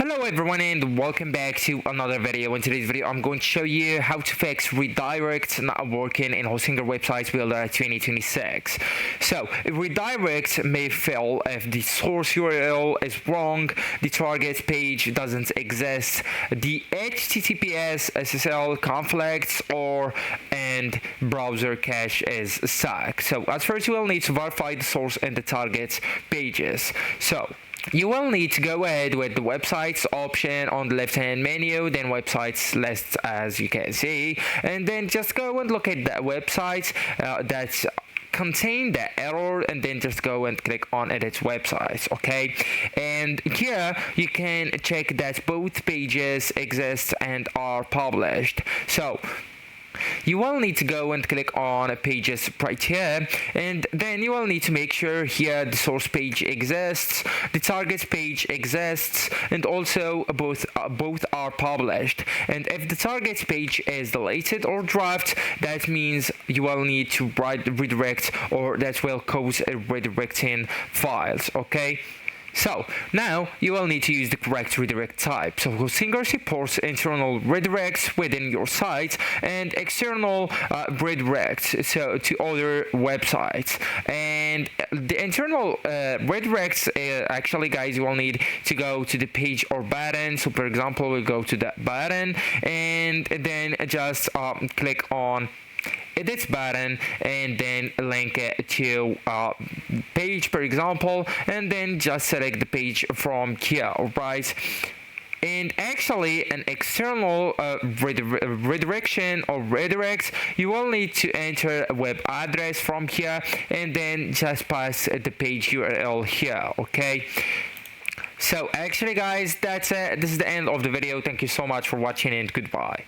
Hello everyone and welcome back to another video. In today's video I'm going to show you how to fix redirects not working in Hostinger Websites Builder 2026. So redirects may fail if the source URL is wrong, the target page doesn't exist, the HTTPS SSL conflicts, and browser cache is stuck. So at first you will need to verify the source and the target pages. So you will need to go ahead with the websites option on the left hand menu, then websites list as you can see, and then just go and look at the websites that contain the error, and then just go and click on edit websites. Okay, and here you can check that both pages exist and are published. So you will need to go and click on pages right here, and then you will need to make sure here the source page exists, the target page exists, and also both are published. And if the target page is deleted or dropped, that means you will need to redirect, or that will cause a redirecting files. Okay, so now you will need to use the correct redirect type. So Hostinger supports internal redirects within your site and external redirects, so to other websites. And the internal redirects, actually guys, you will need to go to the page or button. So for example, we'll go to that button and then just click on edit button, and then link it to page, for example, and then just select the page from here. Alright, and actually an external redirection or redirect, you will need to enter a web address from here and then just pass the page URL here. Okay, so actually guys, that's it. This is the end of the video. Thank you so much for watching and goodbye.